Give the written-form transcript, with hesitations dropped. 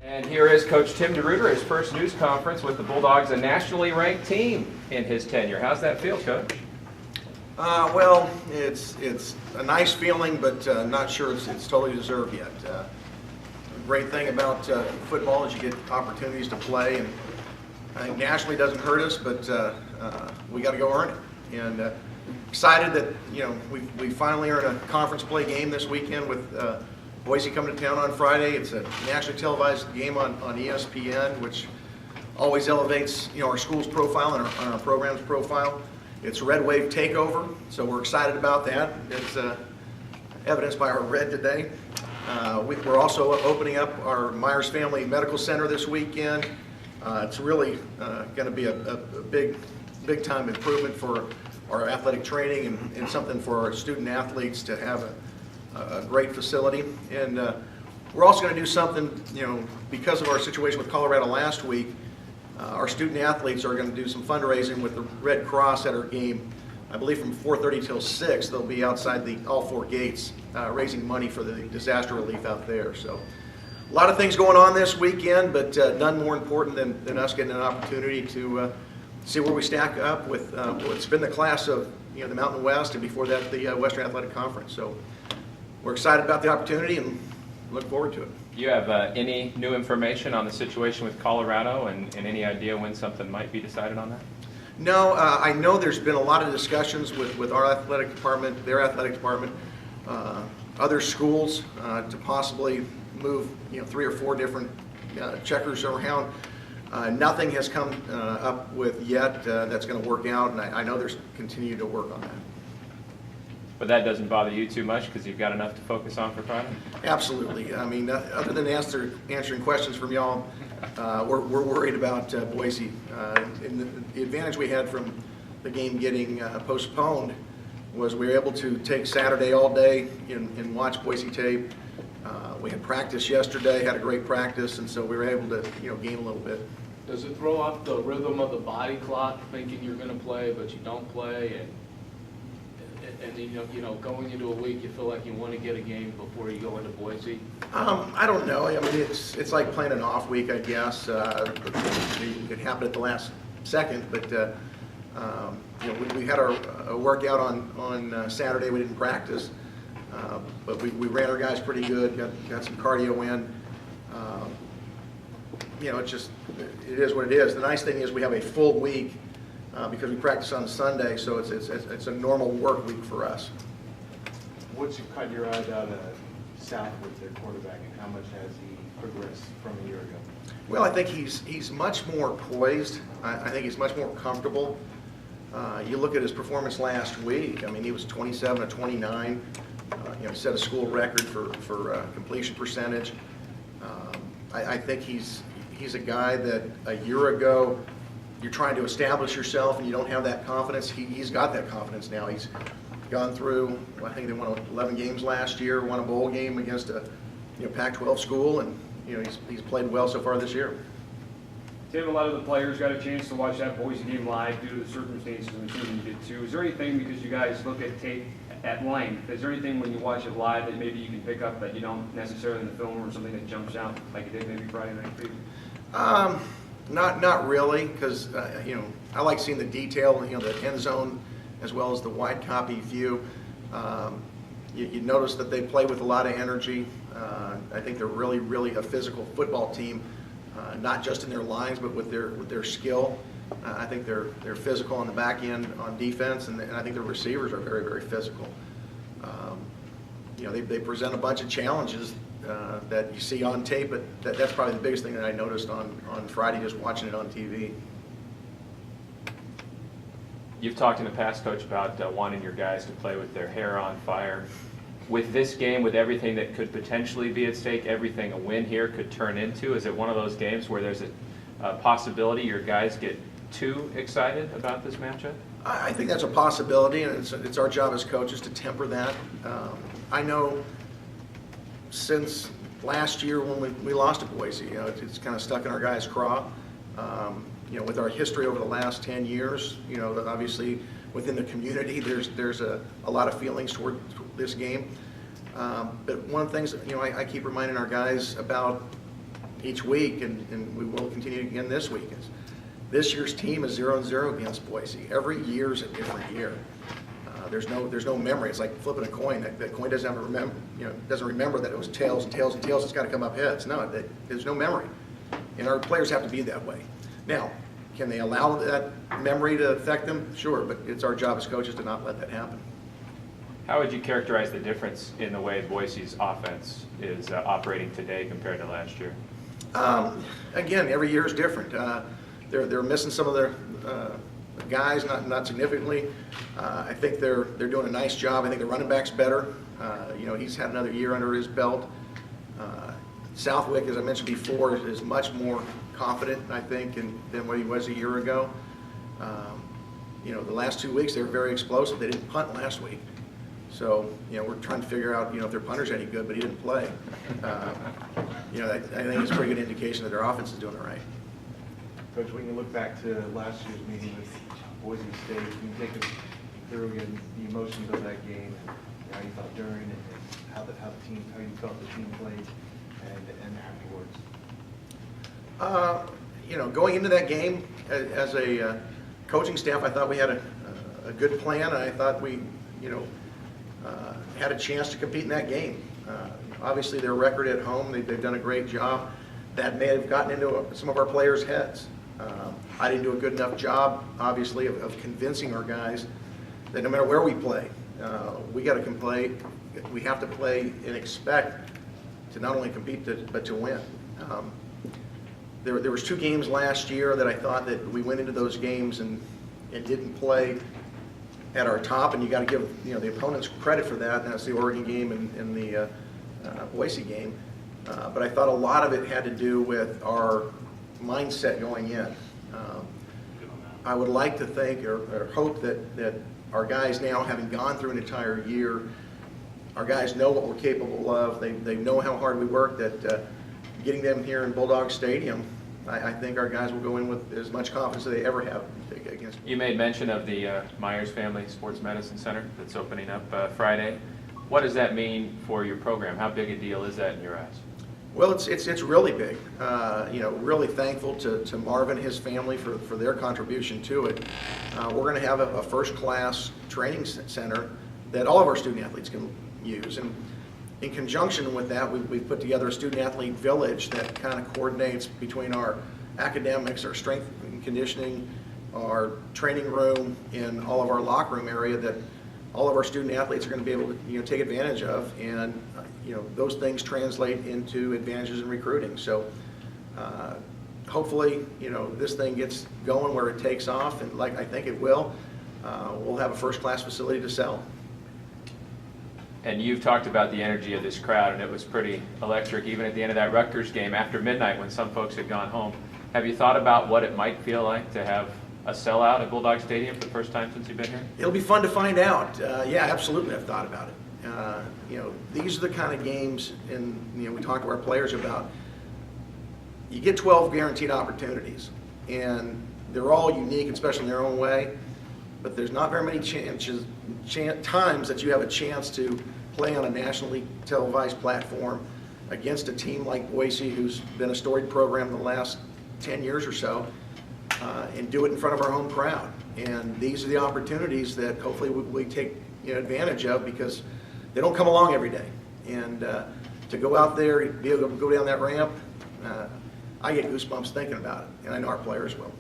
And here is Coach Tim DeRuyter, his first news conference with the Bulldogs, a nationally ranked team in his tenure. How's that feel, Coach? Well, it's a nice feeling, but not sure it's totally deserved yet. The great thing about football is you get opportunities to play, and I think nationally doesn't hurt us, but we got to go earn it. And excited that we finally earned a conference play game this weekend with Boise coming to town on Friday. It's a nationally televised game on ESPN, which always elevates our school's profile and our program's profile. It's a red wave takeover, so we're excited about that. It's evidenced by our red today. We're also opening up our Myers Family Medical Center this weekend. It's really going to be a big time improvement for our athletic training and something for our student athletes to have a great facility. And we're also going to do something, because of our situation with Colorado last week. Our student athletes are going to do some fundraising with the Red Cross at our game. I believe from 4:30 till 6, they'll be outside all four gates raising money for the disaster relief out there. So a lot of things going on this weekend, but none more important than us getting an opportunity to see where we stack up with what's been the class of the Mountain West, and before that the Western Athletic Conference. So we're excited about the opportunity and look forward to it. Do you have any new information on the situation with Colorado and any idea when something might be decided on that? No, I know there's been a lot of discussions with our athletic department, their athletic department, other schools to possibly move 3 or 4 different checkers around. Nothing has come up with yet that's going to work out, and I know there's continued to work on that. But that doesn't bother you too much because you've got enough to focus on for Friday? Absolutely. I mean, other than answering questions from y'all, we're worried about Boise. And the advantage we had from the game getting postponed was we were able to take Saturday all day and watch Boise tape. We had practice yesterday, had a great practice, and so we were able to game a little bit. Does it throw off the rhythm of the body clock, thinking you're going to play but you don't play, and going into a week you feel like you want to get a game before you go into Boise? I don't know. I mean, it's like playing an off week, I guess. It could happen at the last second, but we had our workout on Saturday. We didn't practice, but we ran our guys pretty good. Got some cardio in. It is what it is. The nice thing is we have a full week because we practice on Sunday, so it's a normal work week for us. What's caught your eye down South with their quarterback, and how much has he progressed from a year ago? Well, I think he's much more poised. I think he's much more comfortable. You look at his performance last week. I mean, he was 27 of 29. Set a school record for completion percentage. I think he's a guy that a year ago you're trying to establish yourself and you don't have that confidence. He's got that confidence now. He's gone through, I think they won 11 games last year, won a bowl game against a Pac-12 school, and he's played well so far this year. Tim, a lot of the players got a chance to watch that Boise game live due to the circumstances, and the team did too. Is there anything, because you guys look at tape at length, is there anything when you watch it live that maybe you can pick up that you don't necessarily in the film, or something that jumps out like you did maybe Friday night for you? Not really, because I like seeing the detail, the end zone as well as the wide copy view. You notice that they play with a lot of energy. I think they're really a physical football team, not just in their lines but with their skill. I think they're physical on the back end on defense, and I think their receivers are very physical. They present a bunch of challenges that you see on tape, but that's probably the biggest thing that I noticed on Friday just watching it on TV. You've talked in the past, Coach, about wanting your guys to play with their hair on fire. With this game, with everything that could potentially be at stake, everything a win here could turn into, is it one of those games where there's a possibility your guys get too excited about this matchup? I think that's a possibility, and it's our job as coaches to temper that. I know since last year when we lost to Boise, it's kind of stuck in our guys' craw. With our history over the last 10 years, obviously within the community, there's a lot of feelings toward this game. But one of the things that, I keep reminding our guys about, each week, and we will continue again this week. This year's team is 0-0 against Boise. Every year's a different year. There's no memory. It's like flipping a coin. That coin doesn't have doesn't remember that it was tails and tails and tails. It's got to come up heads. No, there's no memory, and our players have to be that way. Now, can they allow that memory to affect them? Sure, but it's our job as coaches to not let that happen. How would you characterize the difference in the way Boise's offense is operating today compared to last year? Again, every year is different. They're missing some of their guys, not significantly. I think they're doing a nice job. I think the running back's better. He's had another year under his belt. Southwick, as I mentioned before, is much more confident, I think, than what he was a year ago. The last 2 weeks they were very explosive. They didn't punt last week. So, we're trying to figure out, if their punter's any good, but he didn't play. I think it's a pretty good indication that their offense is doing it right. Coach, when you look back to last year's meeting with Boise State, can you take us through again the emotions of that game and how you felt during it, and how you felt the team played, and afterwards? Going into that game as a coaching staff, I thought we had a good plan, and I thought we, had a chance to compete in that game. Obviously, their record at home, they've done a great job. That may have gotten into some of our players' heads. I didn't do a good enough job, obviously, of convincing our guys that no matter where we play, we got to play. We have to play and expect to not only compete but to win. There was 2 games last year that I thought that we went into those games and didn't play at our top, and you got to give the opponents credit for that. And that's the Oregon game and the Boise game. But I thought a lot of it had to do with our mindset going in. I would like to think or hope that our guys now, having gone through an entire year, our guys know what we're capable of. They know how hard we work. That getting them here in Bulldog Stadium, I think our guys will go in with as much confidence as they ever have against. You made mention of the Myers Family Sports Medicine Center that's opening up Friday. What does that mean for your program? How big a deal is that in your eyes? Well, it's really big. Really thankful to Marvin and his family for their contribution to it. We're going to have a first-class training center that all of our student athletes can use. And in conjunction with that, we've put together a student-athlete village that kind of coordinates between our academics, our strength and conditioning, our training room, and all of our locker room area that all of our student athletes are going to be able to take advantage of, and those things translate into advantages in recruiting. So hopefully this thing gets going where it takes off, and like I think it will, we'll have a first-class facility to sell. And you've talked about the energy of this crowd, and it was pretty electric even at the end of that Rutgers game after midnight when some folks had gone home. Have you thought about what it might feel like to have a sellout at Bulldog Stadium for the first time since you've been here? It'll be fun to find out. Yeah, absolutely, I've thought about it. These are the kind of games, and we talk to our players about. You get 12 guaranteed opportunities, and they're all unique, especially in their own way. But there's not very many times that you have a chance to play on a nationally televised platform against a team like Boise, who's been a storied program the last 10 years or so, and do it in front of our home crowd. And these are the opportunities that hopefully we take advantage of, because they don't come along every day. And to go out there, be able to go down that ramp, I get goosebumps thinking about it, and I know our players will.